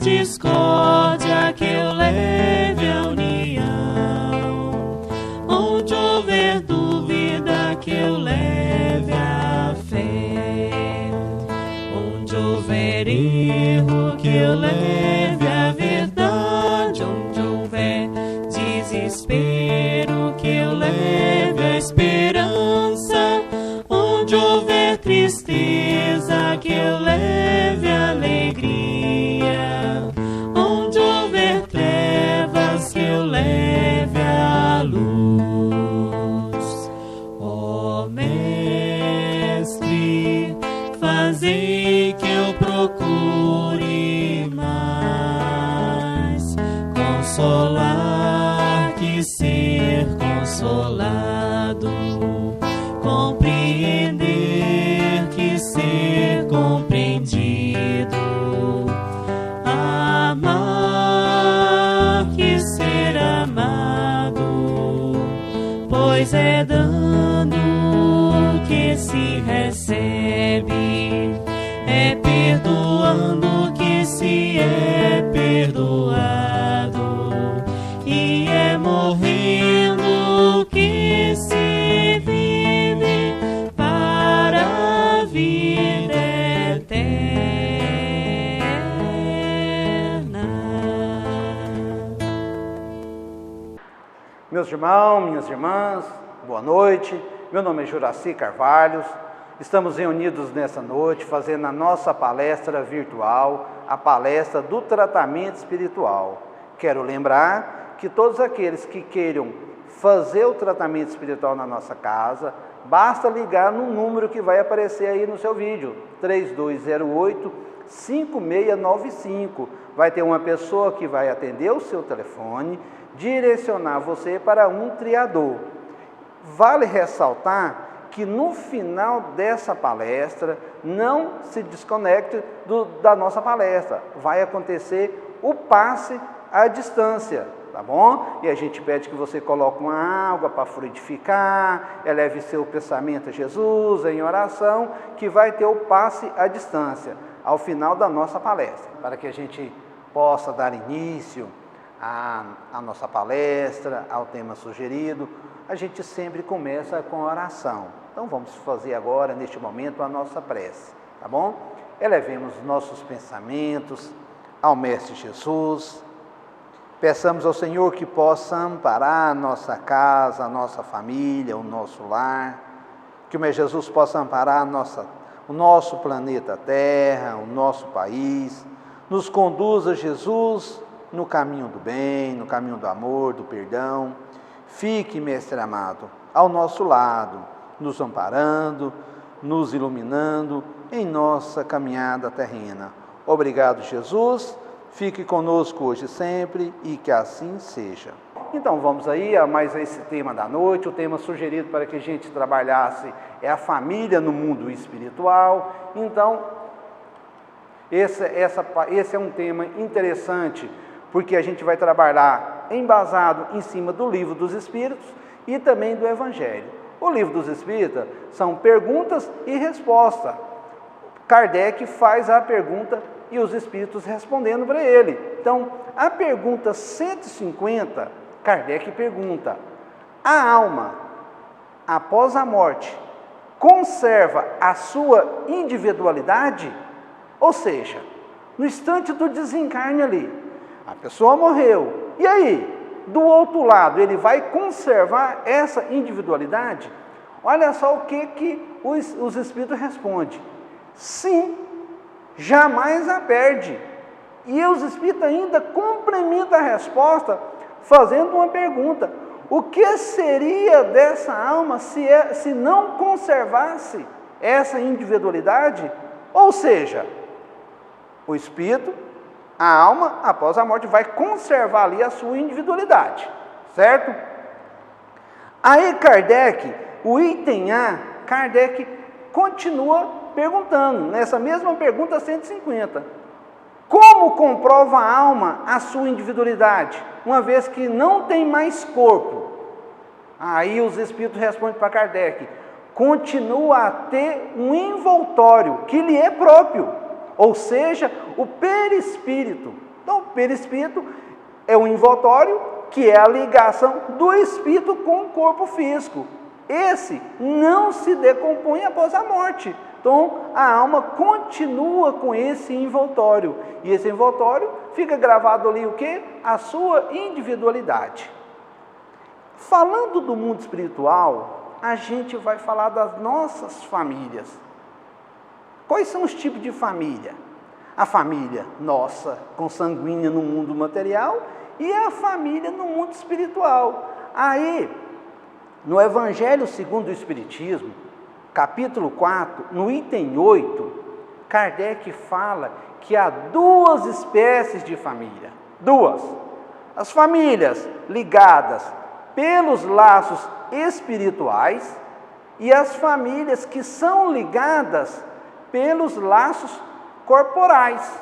discórdia, que eu leve a união. Onde houver dúvida, que eu leve a fé. Onde houver erro, que eu leve a verdade. Onde houver desespero, que eu leve a esperança. Onde houver tristeza, que eu leve a alegria. Onde houver trevas, que eu leve a luz. Ó Mestre, fazei que eu procure mais consolar que ser consolado, compreender que ser compreendido, amar que ser amado, pois é dando que se recebe, é perdoando que se é perdoado, e é morrendo que se vive para a vida eterna. Meus irmãos, minhas irmãs, boa noite. Meu nome é Juraci Carvalhos. Estamos reunidos nessa noite fazendo a nossa palestra virtual, a palestra do tratamento espiritual. Quero lembrar que todos aqueles que queiram fazer o tratamento espiritual na nossa casa, basta ligar no número que vai aparecer aí no seu vídeo, 3208-5695. Vai ter uma pessoa que vai atender o seu telefone, direcionar você para um triador. Vale ressaltar que no final dessa palestra, não se desconecte da nossa palestra. Vai acontecer o passe à distância, tá bom? E a gente pede que você coloque uma água para fluidificar, eleve seu pensamento a Jesus em oração, que vai ter o passe à distância, ao final da nossa palestra, para que a gente possa dar início à nossa palestra, ao tema sugerido. A gente sempre começa com oração. Então vamos fazer agora, neste momento, a nossa prece, tá bom? Elevemos nossos pensamentos ao Mestre Jesus. Peçamos ao Senhor que possa amparar a nossa casa, a nossa família, o nosso lar. Que o Mestre Jesus possa amparar o nosso planeta Terra, o nosso país. Nos conduza, Jesus, no caminho do bem, no caminho do amor, do perdão. Fique, Mestre amado, ao nosso lado, nos amparando, nos iluminando em nossa caminhada terrena. Obrigado, Jesus. Fique conosco hoje e sempre, e que assim seja. Então vamos aí a mais esse tema da noite. O tema sugerido para que a gente trabalhasse é a família no mundo espiritual. Então, esse é um tema interessante, porque a gente vai trabalhar embasado em cima do Livro dos Espíritos e também do Evangelho. O Livro dos Espíritos são perguntas e respostas. Kardec faz a pergunta e os Espíritos respondendo para ele. Então, a pergunta 150, Kardec pergunta: a alma, após a morte, conserva a sua individualidade? Ou seja, no instante do desencarne ali, a pessoa morreu, e aí? Do outro lado, ele vai conservar essa individualidade? Olha só o que os Espíritos respondem: sim, jamais a perde. E os Espíritos ainda complementam a resposta fazendo uma pergunta: o que seria dessa alma se não conservasse essa individualidade? Ou seja, o Espírito, a alma, após a morte, vai conservar ali a sua individualidade, certo? Aí Kardec, o item A, Kardec continua perguntando, nessa mesma pergunta 150. Como comprova a alma a sua individualidade, uma vez que não tem mais corpo? Aí os Espíritos respondem para Kardec: continua a ter um envoltório que lhe é próprio, ou seja, o perispírito. Então, o perispírito é um envoltório que é a ligação do espírito com o corpo físico. Esse não se decompõe após a morte. Então, a alma continua com esse envoltório. E esse envoltório fica gravado ali o quê? A sua individualidade. Falando do mundo espiritual, a gente vai falar das nossas famílias. Quais são os tipos de família? A família nossa, consanguínea no mundo material, e a família no mundo espiritual. Aí, no Evangelho segundo o Espiritismo, capítulo 4, no item 8, Kardec fala que há duas espécies de família. Duas. As famílias ligadas pelos laços espirituais e as famílias que são ligadas pelos laços corporais,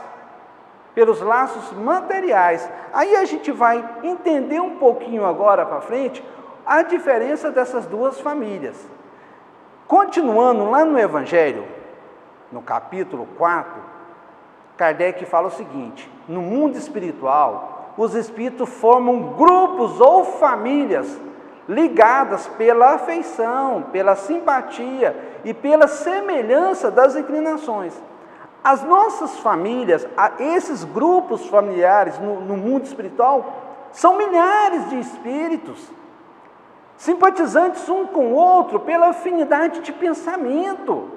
pelos laços materiais. Aí a gente vai entender um pouquinho agora para frente a diferença dessas duas famílias. Continuando lá no Evangelho, no capítulo 4, Kardec fala o seguinte: no mundo espiritual, os espíritos formam grupos ou famílias ligadas pela afeição, pela simpatia e pela semelhança das inclinações. As nossas famílias, esses grupos familiares no mundo espiritual, são milhares de espíritos, simpatizantes um com o outro pela afinidade de pensamento,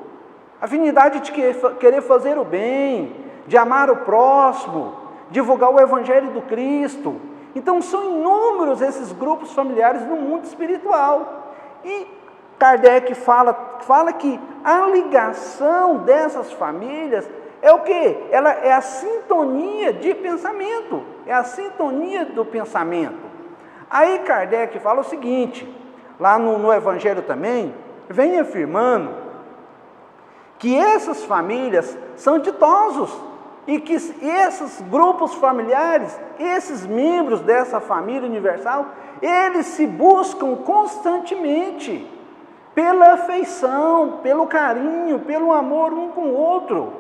afinidade de querer fazer o bem, de amar o próximo, divulgar o Evangelho do Cristo. Então são inúmeros esses grupos familiares no mundo espiritual. E Kardec fala que a ligação dessas famílias é o quê? Ela é a sintonia de pensamento, é a sintonia do pensamento. Aí Kardec fala o seguinte, lá no Evangelho também, vem afirmando que essas famílias são ditosos e que esses grupos familiares, esses membros dessa família universal, eles se buscam constantemente pela afeição, pelo carinho, pelo amor um com o outro.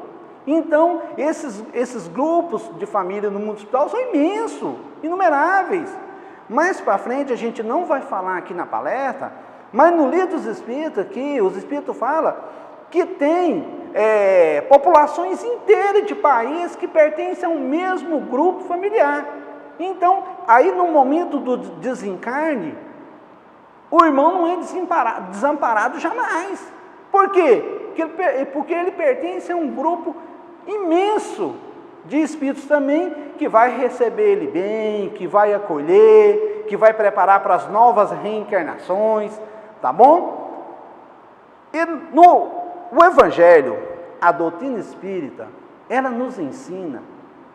Então, esses grupos de família no mundo espiritual são imensos, inumeráveis. Mais para frente, a gente não vai falar aqui na palestra, mas no Livro dos Espíritos aqui, os Espíritos falam que tem populações inteiras de países que pertencem ao mesmo grupo familiar. Então, aí no momento do desencarne, o irmão não é desamparado jamais. Por quê? Porque ele pertence a um grupo imenso de espíritos também, que vai receber ele bem, que vai acolher, que vai preparar para as novas reencarnações, tá bom? E o Evangelho, a doutrina espírita, ela nos ensina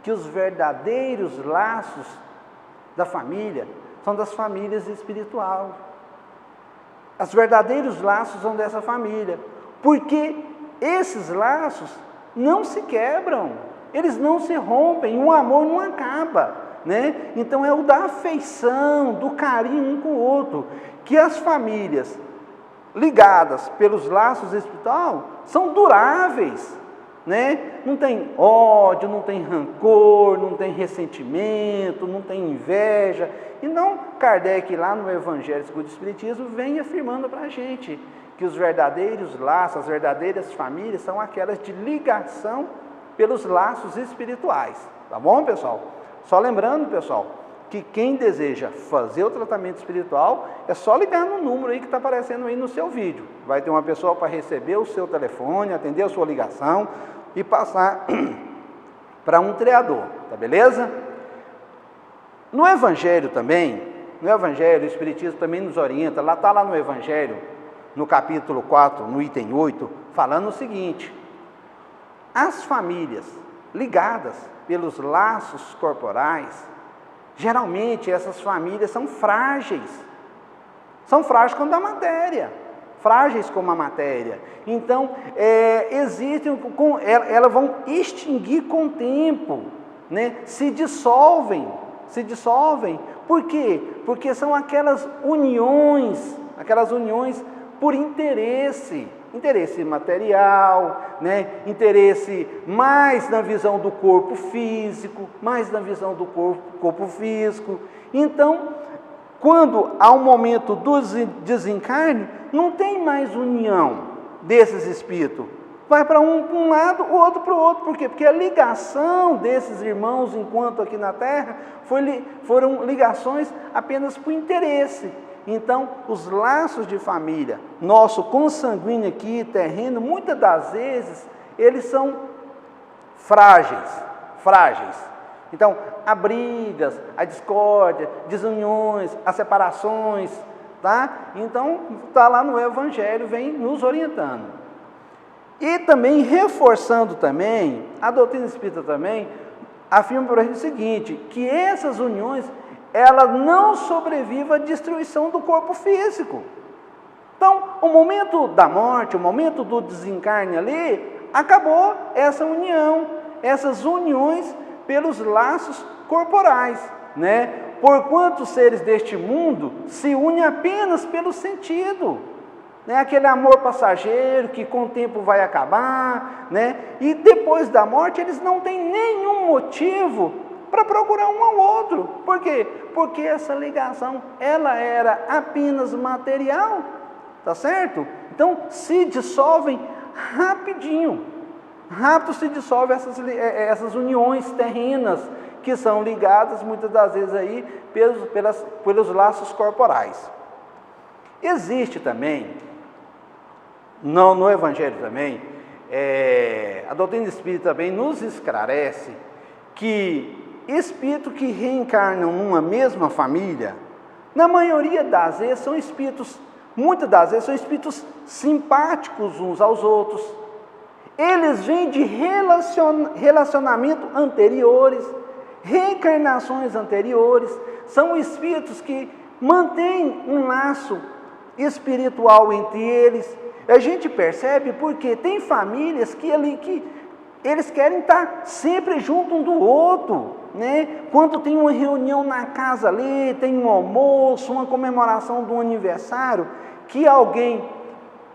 que os verdadeiros laços da família são das famílias espirituais. Os verdadeiros laços são dessa família, porque esses laços não se quebram, eles não se rompem, o amor não acaba, né? Então é o da afeição, do carinho um com o outro, que as famílias ligadas pelos laços espirituais são duráveis, né? Não tem ódio, não tem rancor, não tem ressentimento, não tem inveja. Então, Kardec, lá no Evangelho segundo o Espiritismo, vem afirmando para a gente que os verdadeiros laços, as verdadeiras famílias são aquelas de ligação pelos laços espirituais. Tá bom, pessoal? Só lembrando, pessoal, que quem deseja fazer o tratamento espiritual, é só ligar no número aí que está aparecendo aí no seu vídeo. Vai ter uma pessoa para receber o seu telefone, atender a sua ligação e passar para um triador, tá beleza? No Evangelho também, o Espiritismo também nos orienta, está lá no Evangelho, no capítulo 4, no item 8, falando o seguinte: as famílias ligadas pelos laços corporais, geralmente essas famílias são frágeis como a matéria, frágeis como a matéria. Então, elas vão extinguir com o tempo, né? Se dissolvem. Por quê? Porque são aquelas uniões por interesse, interesse material, né? Interesse mais na visão do corpo físico, Então, quando há um momento do desencarne, não tem mais união desses espíritos. Vai para um lado, o outro para o outro. Por quê? Porque a ligação desses irmãos, enquanto aqui na Terra, foram ligações apenas por interesse. Então, os laços de família, nosso consanguíneo aqui, terreno, muitas das vezes, eles são frágeis. Então, há brigas, há discórdia, desuniões, há separações, tá? Então, está lá no Evangelho, vem nos orientando. E também, reforçando também, a doutrina espírita também, afirma para a gente o seguinte, que essas uniões, ela não sobrevive à destruição do corpo físico. Então, o momento da morte, o momento do desencarne ali, acabou essa união, essas uniões pelos laços corporais, né? Porquanto os seres deste mundo se unem apenas pelo sentido, né? Aquele amor passageiro que com o tempo vai acabar, né? E depois da morte eles não têm nenhum motivo para procurar um ao outro. Por quê? Porque essa ligação, ela era apenas material, tá certo? Então se dissolvem rapidinho. Rápido se dissolvem essas uniões terrenas que são ligadas muitas das vezes aí pelos laços corporais. Existe também, no Evangelho também, a doutrina espírita também nos esclarece que espíritos que reencarnam numa mesma família, na maioria das vezes são espíritos, muitas das vezes são espíritos simpáticos uns aos outros. Eles vêm de relacionamento anteriores, reencarnações anteriores, são espíritos que mantêm um laço espiritual entre eles. A gente percebe porque tem famílias que eles querem estar sempre junto um do outro, né? Quando tem uma reunião na casa ali, tem um almoço, uma comemoração do aniversário, que alguém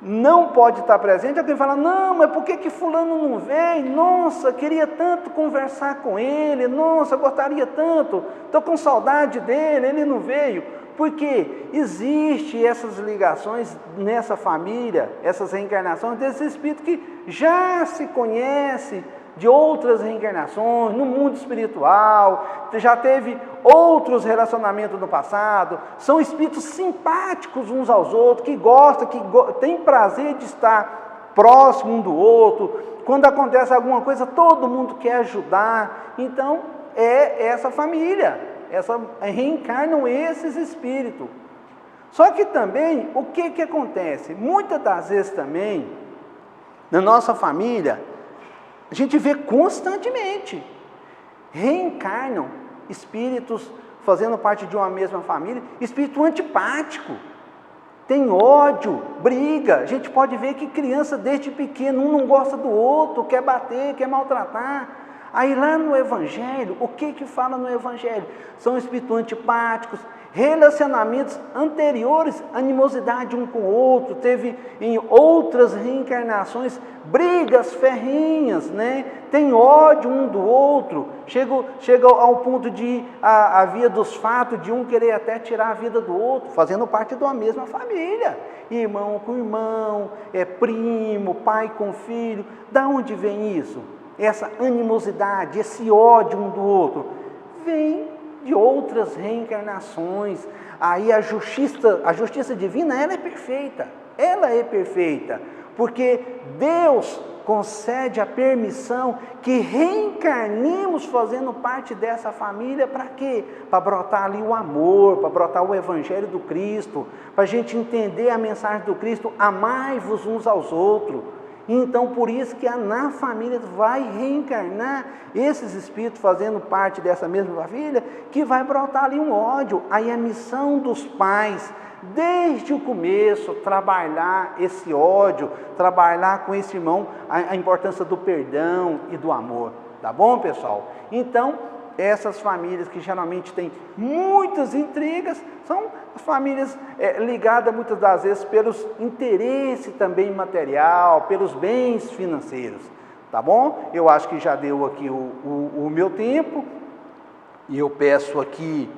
não pode estar presente, alguém fala, não, mas por que fulano não veio? Nossa, queria tanto conversar com ele, nossa, gostaria tanto, estou com saudade dele, ele não veio. Porque existe essas ligações nessa família, essas reencarnações desses espíritos que já se conhece de outras reencarnações, no mundo espiritual, já teve outros relacionamentos no passado, são espíritos simpáticos uns aos outros, que gostam, têm prazer de estar próximo um do outro. Quando acontece alguma coisa, todo mundo quer ajudar. Então, é essa família, reencarnam esses espíritos. Só que também, o que acontece? Muitas das vezes também, na nossa família, a gente vê constantemente, reencarnam espíritos fazendo parte de uma mesma família, espírito antipático, tem ódio, briga. A gente pode ver que criança desde pequeno, um não gosta do outro, quer bater, quer maltratar. Aí lá no Evangelho, o que fala no Evangelho? São espíritos antipáticos, relacionamentos anteriores, animosidade um com o outro, teve em outras reencarnações brigas ferrenhas, né? Tem ódio um do outro, chega ao ponto de a via dos fatos de um querer até tirar a vida do outro, fazendo parte de uma mesma família, irmão com irmão, primo, pai com filho. Da onde vem isso? Essa animosidade, esse ódio um do outro, vem de outras reencarnações. Aí a justiça divina, ela é perfeita, porque Deus concede a permissão que reencarnemos fazendo parte dessa família. Para quê? Para brotar ali o amor, para brotar o Evangelho do Cristo, para a gente entender a mensagem do Cristo, amai-vos uns aos outros. Então, por isso que na família vai reencarnar esses espíritos fazendo parte dessa mesma família, que vai brotar ali um ódio. Aí a missão dos pais, desde o começo, trabalhar esse ódio, trabalhar com esse irmão a importância do perdão e do amor. Tá bom, pessoal? Então, essas famílias que geralmente têm muitas intrigas, são famílias ligadas muitas das vezes pelos interesses também material, pelos bens financeiros, tá bom? Eu acho que já deu aqui o meu tempo, e eu peço aqui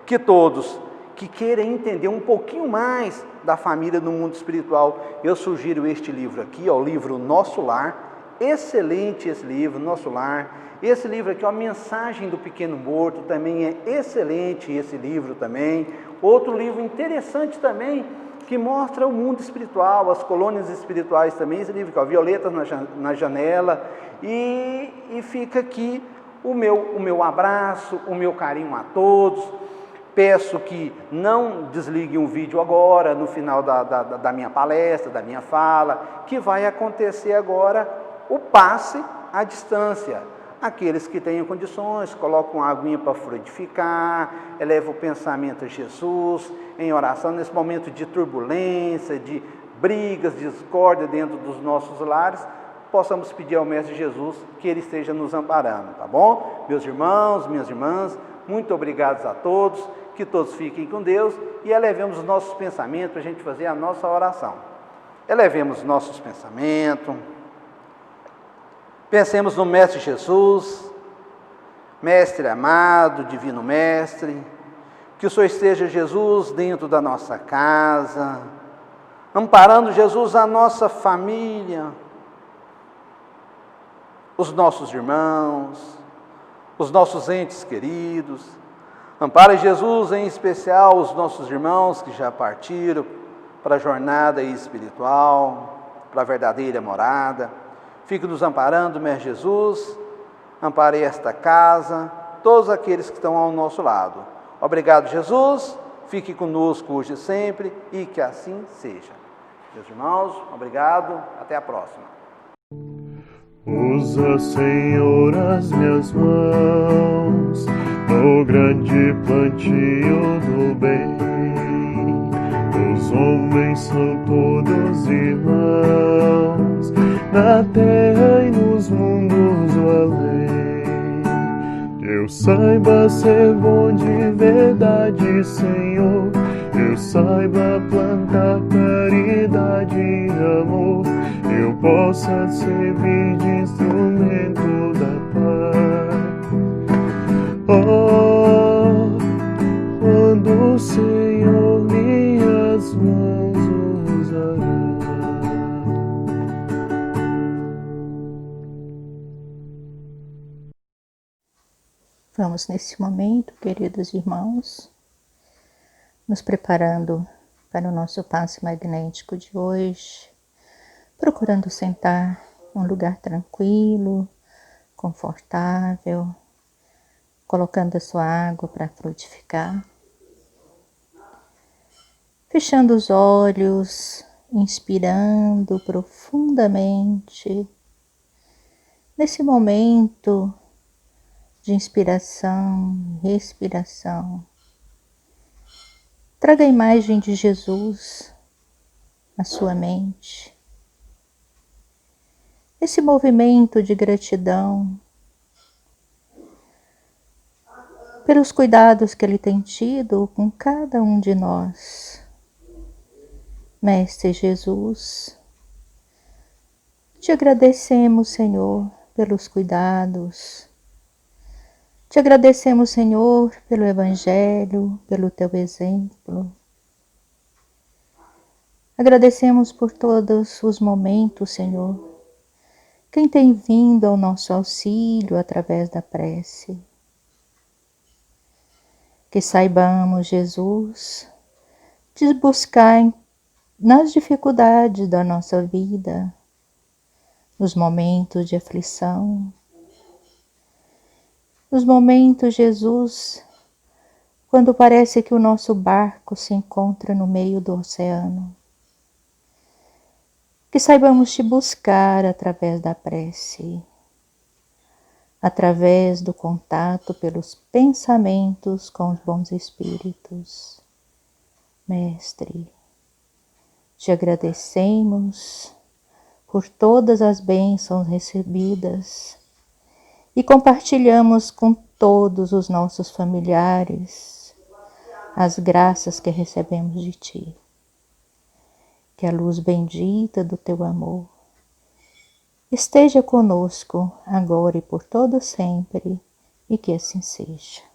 que todos que querem entender um pouquinho mais da família no mundo espiritual, eu sugiro este livro aqui, o livro Nosso Lar. Excelente esse livro, Nosso Lar. Esse livro aqui, a Mensagem do Pequeno Morto, também é excelente esse livro também. Outro livro interessante também, que mostra o mundo espiritual, as colônias espirituais também, esse livro que é Violetas na Janela. E fica aqui o meu abraço, o meu carinho a todos. Peço que não desliguem o vídeo agora, no final da minha palestra, da minha fala, que vai acontecer agora o passe à distância. Aqueles que tenham condições, colocam uma aguinha para frutificar, eleva o pensamento a Jesus, em oração, nesse momento de turbulência, de brigas, discórdia dentro dos nossos lares, possamos pedir ao Mestre Jesus que Ele esteja nos amparando, tá bom? Meus irmãos, minhas irmãs, muito obrigados a todos, que todos fiquem com Deus e elevemos os nossos pensamentos para a gente fazer a nossa oração. Elevemos nossos pensamentos. Pensemos no Mestre Jesus, Mestre amado, Divino Mestre, que o Senhor esteja, Jesus, dentro da nossa casa, amparando, Jesus, a nossa família, os nossos irmãos, os nossos entes queridos. Ampare, Jesus, em especial os nossos irmãos que já partiram para a jornada espiritual, para a verdadeira morada. Fique nos amparando, Mestre Jesus, ampare esta casa, todos aqueles que estão ao nosso lado. Obrigado, Jesus, fique conosco hoje e sempre, e que assim seja. Meus irmãos, obrigado, até a próxima. Usa, Senhor, as minhas mãos, no grande plantio do bem. Os homens são todos irmãos, na terra e nos mundos do além. Eu saiba ser bom de verdade, Senhor. Eu saiba plantar caridade e amor. Eu possa servir de instrumento da paz. Oh, quando o Senhor minhas mãos usará. Vamos nesse momento, queridos irmãos, nos preparando para o nosso passe magnético de hoje, procurando sentar em um lugar tranquilo, confortável, colocando a sua água para frutificar, fechando os olhos, inspirando profundamente. Nesse momento de inspiração e respiração, traga a imagem de Jesus na sua mente. Esse movimento de gratidão pelos cuidados que Ele tem tido com cada um de nós. Mestre Jesus, te agradecemos, Senhor, pelos cuidados. Te agradecemos, Senhor, pelo Evangelho, pelo Teu exemplo. Agradecemos por todos os momentos, Senhor, quem tem vindo ao nosso auxílio através da prece. Que saibamos, Jesus, te buscar nas dificuldades da nossa vida, nos momentos de aflição, nos momentos, Jesus, quando parece que o nosso barco se encontra no meio do oceano. Que saibamos te buscar através da prece, através do contato pelos pensamentos com os bons espíritos. Mestre, te agradecemos por todas as bênçãos recebidas e compartilhamos com todos os nossos familiares as graças que recebemos de Ti. Que a luz bendita do Teu amor esteja conosco agora e por todo sempre, e que assim seja.